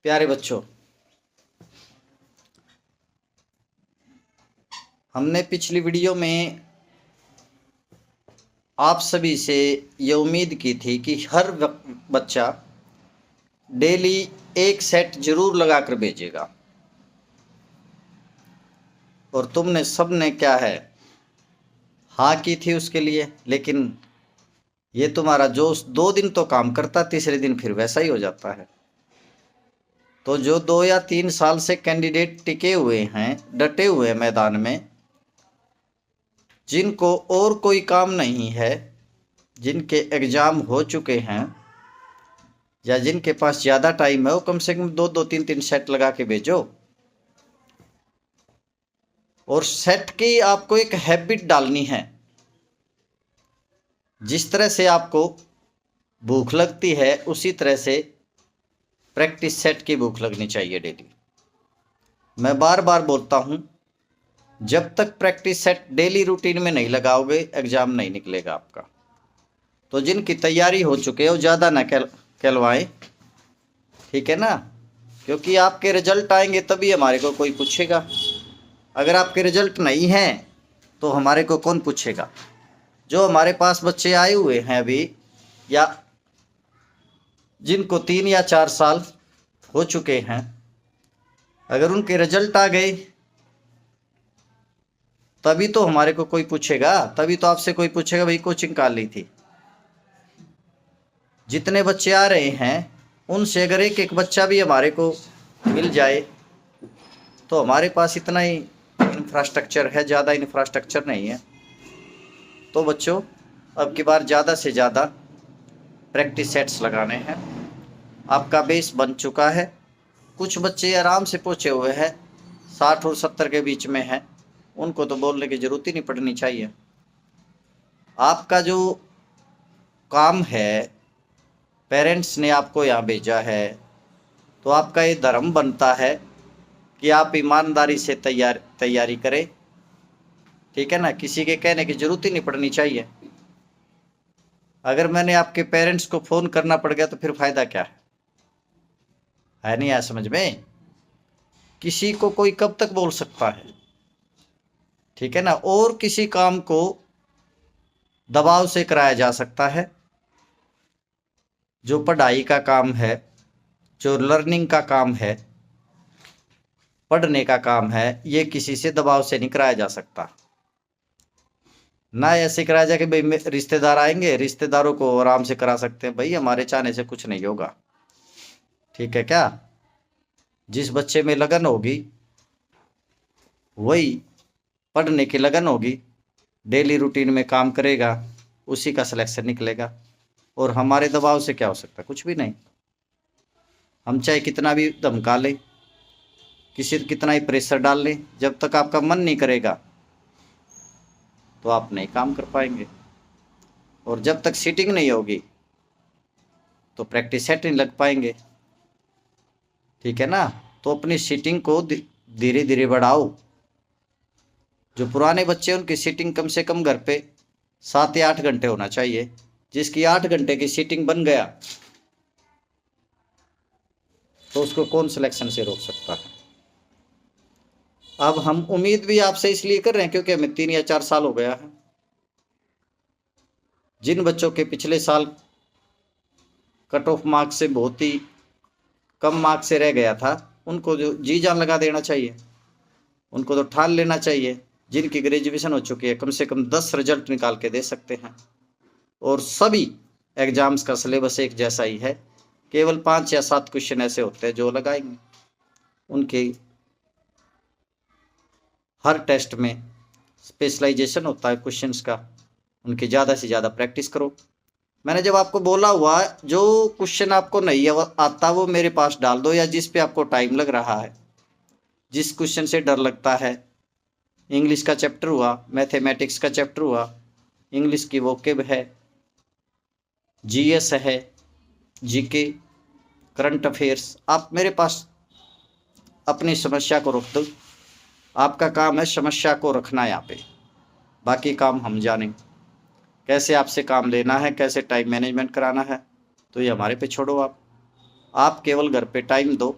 प्यारे बच्चों, हमने पिछली वीडियो में आप सभी से ये उम्मीद की थी कि हर बच्चा डेली एक सेट जरूर लगा कर भेजेगा, और तुमने सब ने क्या है हाँ की थी उसके लिए। लेकिन ये तुम्हारा जोश 2 दिन तो काम करता, तीसरे दिन फिर वैसा ही हो जाता है। तो जो 2 या 3 साल से कैंडिडेट टिके हुए हैं, डटे हुए हैं मैदान में, जिनको और कोई काम नहीं है, जिनके एग्ज़ाम हो चुके हैं या जिनके पास ज़्यादा टाइम है, वो कम से कम 2-2, 3-3 सेट लगा के भेजो। और सेट की आपको एक हैबिट डालनी है। जिस तरह से आपको भूख लगती है उसी तरह से प्रैक्टिस सेट की भूख लगनी चाहिए डेली। मैं बार बार बोलता हूँ, जब तक प्रैक्टिस सेट डेली रूटीन में नहीं लगाओगे एग्ज़ाम नहीं निकलेगा आपका। तो जिनकी तैयारी हो चुके हो ज़्यादा ना कहलवाएं, ठीक है ना, क्योंकि आपके रिजल्ट आएंगे तभी हमारे को कोई पूछेगा। अगर आपके रिजल्ट नहीं हैं तो हमारे को कौन पूछेगा। जो हमारे पास बच्चे आए हुए हैं अभी, या जिनको 3 या 4 साल हो चुके हैं, अगर उनके रिजल्ट आ गए तभी तो हमारे को कोई पूछेगा, तभी तो आपसे कोई पूछेगा भाई कोचिंग कहाँ ली थी। जितने बच्चे आ रहे हैं उनसे अगर एक एक बच्चा भी हमारे को मिल जाए तो हमारे पास इतना ही इंफ्रास्ट्रक्चर है, ज़्यादा इंफ्रास्ट्रक्चर नहीं है। तो बच्चों, अब की बार ज़्यादा से ज़्यादा प्रैक्टिस सेट्स लगाने हैं। आपका बेस बन चुका है। कुछ बच्चे आराम से पहुँचे हुए हैं, 60 और 70 के बीच में हैं, उनको तो बोलने की ज़रूरत ही नहीं पड़नी चाहिए। आपका जो काम है, पेरेंट्स ने आपको यहाँ भेजा है, तो आपका ये धर्म बनता है कि आप ईमानदारी से तैयारी करें, ठीक है ना। किसी के कहने की ज़रूरत ही नहीं पड़नी चाहिए। अगर मैंने आपके पेरेंट्स को फ़ोन करना पड़ गया तो फिर फ़ायदा क्या है नहीं आया समझ में। किसी को कोई कब तक बोल सकता है, ठीक है ना। और किसी काम को दबाव से कराया जा सकता है। जो पढ़ाई का काम है, जो लर्निंग का काम है, पढ़ने का काम है, ये किसी से दबाव से नहीं कराया जा सकता। ना ऐसे कराया जाए कि भाई रिश्तेदार आएंगे, रिश्तेदारों को आराम से करा सकते हैं। भाई हमारे चाहने से कुछ नहीं होगा, ठीक है क्या। जिस बच्चे में लगन होगी, वही पढ़ने की लगन होगी, डेली रूटीन में काम करेगा, उसी का सिलेक्शन निकलेगा। और हमारे दबाव से क्या हो सकता है, कुछ भी नहीं। हम चाहे कितना भी धमका लें, किसी कितना ही प्रेशर डाल लें, जब तक आपका मन नहीं करेगा तो आप नहीं काम कर पाएंगे। और जब तक सीटिंग नहीं होगी तो प्रैक्टिस सेट नहीं लग पाएंगे, ठीक है ना। तो अपनी सीटिंग को धीरे धीरे बढ़ाओ। जो पुराने बच्चे हैं उनकी सीटिंग कम से कम घर पे 7 या 8 घंटे होना चाहिए। जिसकी 8 घंटे की सीटिंग बन गया तो उसको कौन सिलेक्शन से रोक सकता है। अब हम उम्मीद भी आपसे इसलिए कर रहे हैं क्योंकि हमें 3 या 4 साल हो गया है। जिन बच्चों के पिछले साल कट ऑफ मार्क्स से बहुत ही कम मार्क्स से रह गया था, उनको जो जी जान लगा देना चाहिए, उनको तो ठान लेना चाहिए। जिनकी ग्रेजुएशन हो चुकी है कम से कम 10 रिजल्ट निकाल के दे सकते हैं। और सभी एग्जाम्स का सिलेबस एक जैसा ही है, केवल 5 या 7 क्वेश्चन ऐसे होते हैं जो लगाएंगे। उनके हर टेस्ट में स्पेशलाइजेशन होता है क्वेश्चंस का, उनकी ज़्यादा से ज़्यादा प्रैक्टिस करो। मैंने जब आपको बोला हुआ जो क्वेश्चन आपको नहीं आता वो मेरे पास डाल दो, या जिस पे आपको टाइम लग रहा है, जिस क्वेश्चन से डर लगता है। इंग्लिश का चैप्टर हुआ, मैथमेटिक्स का चैप्टर हुआ, इंग्लिश की वोकेब है, जीएस है, जीके, करंट अफेयर्स, आप मेरे पास अपनी समस्या को रख दो। आपका काम है समस्या को रखना यहाँ पे, बाकी काम हम जानें। कैसे आपसे काम लेना है, कैसे टाइम मैनेजमेंट कराना है, तो ये हमारे पे छोड़ो। आप केवल घर पे टाइम दो,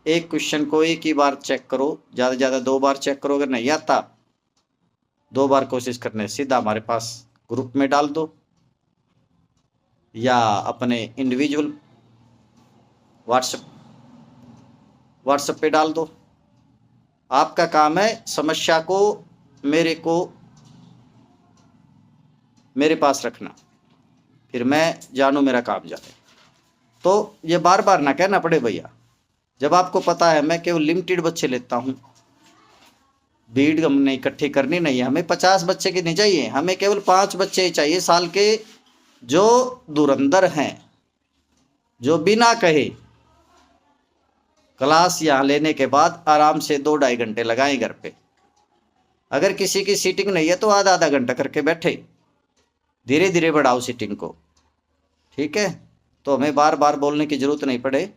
एक क्वेश्चन को एक ही बार चेक करो, ज़्यादा से ज़्यादा 2 बार चेक करो। अगर नहीं आता 2 बार कोशिश करने सीधा हमारे पास ग्रुप में डाल दो या अपने इंडिविजुअल व्हाट्सएप पे डाल दो। आपका काम है समस्या को मेरे पास रखना, फिर मैं जानू मेरा काम जाने। तो ये बार बार ना कहना पड़े भैया, जब आपको पता है मैं केवल लिमिटेड बच्चे लेता हूँ, भीड़ हमने इकट्ठी करनी नहीं है, हमें 50 बच्चे की नहीं चाहिए, हमें केवल 5 बच्चे ही चाहिए साल के, जो धुरंधर हैं, जो बिना कहे क्लास यहाँ लेने के बाद आराम से 2-2.5 घंटे लगाएं घर पे। अगर किसी की सीटिंग नहीं है तो आधा घंटा करके बैठे, धीरे धीरे बढ़ाओ सीटिंग को, ठीक है। तो हमें बार बार बोलने की जरूरत नहीं पड़े,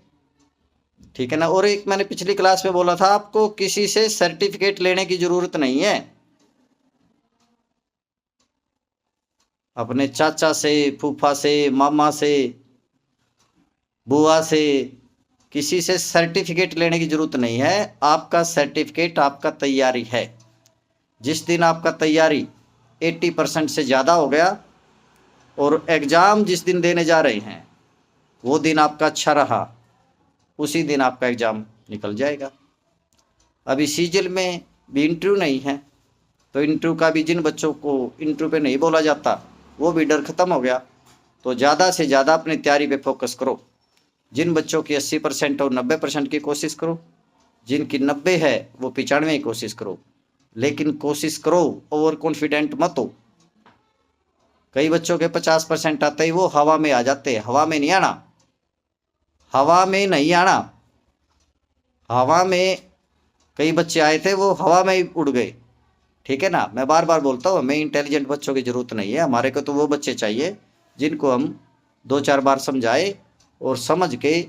ठीक है ना। और एक मैंने पिछली क्लास में बोला था, आपको किसी से सर्टिफिकेट लेने की जरूरत नहीं है। अपने चाचा से, फूफा से, मामा से, बुआ से, किसी से सर्टिफिकेट लेने की जरूरत नहीं है। आपका सर्टिफिकेट आपका तैयारी है। जिस दिन आपका तैयारी 80% से ज़्यादा हो गया और एग्ज़ाम जिस दिन देने जा रहे हैं वो दिन आपका अच्छा रहा, उसी दिन आपका एग्ज़ाम निकल जाएगा। अभी सीजल में भी इंटरव्यू नहीं है, तो इंटरव्यू का भी जिन बच्चों को इंटरव्यू पे नहीं बोला जाता वो भी डर ख़त्म हो गया। तो ज़्यादा से ज़्यादा अपनी तैयारी पे फोकस करो। जिन बच्चों की 80% और 90% की कोशिश करो, जिनकी 90 है वो 95 की कोशिश करो, लेकिन कोशिश करो, ओवर कॉन्फिडेंट मत हो। कई बच्चों के 50% आते ही वो हवा में आ जाते हैं। हवा में नहीं आना, हवा में नहीं आना। हवा में कई बच्चे आए थे वो हवा में ही उड़ गए, ठीक है ना। मैं बार बार बोलता हूँ, हमें इंटेलिजेंट बच्चों की ज़रूरत नहीं है, हमारे को तो वो बच्चे चाहिए जिनको हम 2-4 बार समझाए और समझ के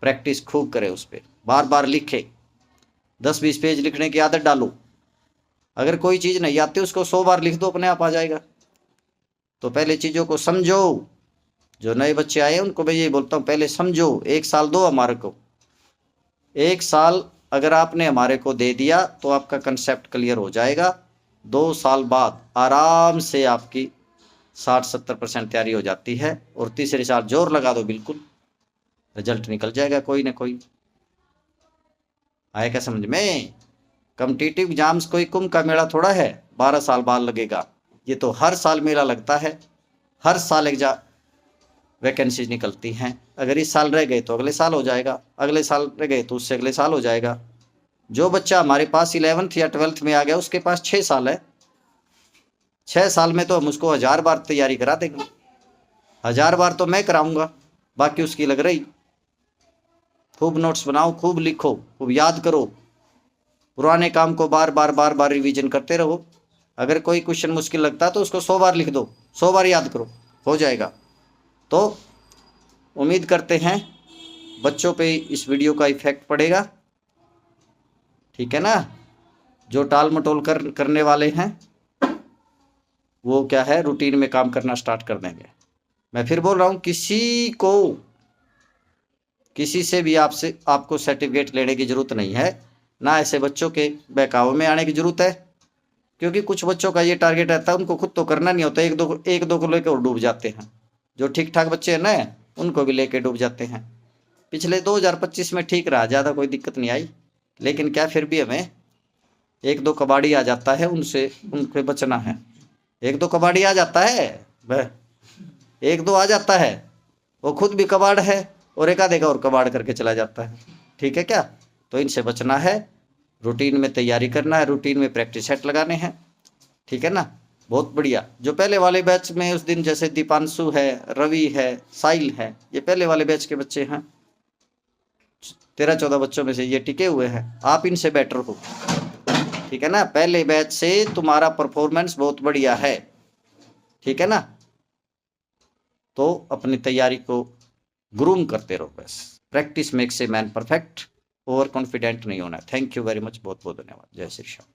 प्रैक्टिस खूब करें, उस पर बार बार लिखे। 10-20 पेज लिखने की आदत डालो। अगर कोई चीज़ नहीं आती उसको 100 बार लिख दो, अपने आप आ जाएगा। तो पहले चीज़ों को समझो। जो नए बच्चे आए उनको मैं ये बोलता हूँ, पहले समझो। 1 साल दो हमारे को, 1 साल अगर आपने हमारे को दे दिया तो आपका कंसेप्ट क्लियर हो जाएगा। 2 साल बाद आराम से आपकी 60-70% तैयारी हो जाती है, और तीसरे साल जोर लगा दो, बिल्कुल रिजल्ट निकल जाएगा कोई ना कोई। आया क्या समझ में? कॉम्पिटिटिव एग्जाम्स कोई कुंभ का मेला थोड़ा है 12 साल बाद लगेगा। ये तो हर साल मेला लगता है, हर साल एग्जाम वैकेंसीज निकलती हैं। अगर इस साल रह गए तो अगले साल हो जाएगा, अगले साल रह गए तो उससे अगले साल हो जाएगा। जो बच्चा हमारे पास 11th या 12th में आ गया उसके पास 6 साल है। 6 साल में तो हम उसको 1000 बार तैयारी करा देंगे। 1000 बार तो मैं कराऊंगा, बाकी उसकी लग रही। खूब नोट्स बनाओ, खूब लिखो, खूब याद करो। पुराने काम को बार बार रिवीजन करते रहो। अगर कोई क्वेश्चन मुश्किल लगता तो उसको 100 बार लिख दो, 100 बार याद करो, हो जाएगा। तो उम्मीद करते हैं बच्चों पे इस वीडियो का इफेक्ट पड़ेगा, ठीक है ना। जो टाल मटोल करने वाले हैं वो क्या है, रूटीन में काम करना स्टार्ट कर देंगे। मैं फिर बोल रहा हूँ, किसी से भी आपको सर्टिफिकेट लेने की ज़रूरत नहीं है, ना ऐसे बच्चों के बहकावे में आने की ज़रूरत है। क्योंकि कुछ बच्चों का ये टारगेट रहता है, उनको खुद तो करना नहीं होता, एक दो को लेकर डूब जाते हैं। जो ठीक ठाक बच्चे हैं ना, उनको भी लेके डूब जाते हैं। पिछले 2025 में ठीक रहा, ज़्यादा कोई दिक्कत नहीं आई, लेकिन क्या फिर भी हमें 1-2 कबाड़ी आ जाता है, उनसे बचना है। 1-2 कबाड़ी आ जाता है, वह 1-2 आ जाता है, वो खुद भी कबाड़ है और एक आधे का और कबाड़ करके चला जाता है, ठीक है क्या। तो इनसे बचना है, रूटीन में तैयारी करना है, रूटीन में प्रैक्टिस सेट लगाने हैं, ठीक है ना। बहुत बढ़िया। जो पहले वाले बैच में उस दिन जैसे दीपांशु है, रवि है, साहिल है, ये पहले वाले बैच के बच्चे हैं। 13-14 बच्चों में से ये टिके हुए हैं, आप इनसे बेटर हो, ठीक है ना। पहले बैच से तुम्हारा परफॉर्मेंस बहुत बढ़िया है, ठीक है ना। तो अपनी तैयारी को ग्रूम करते रहो, बस practice makes a man perfect. Over confident नहीं होना। थैंक यू वेरी मच, बहुत बहुत धन्यवाद। जय श्री श्याम।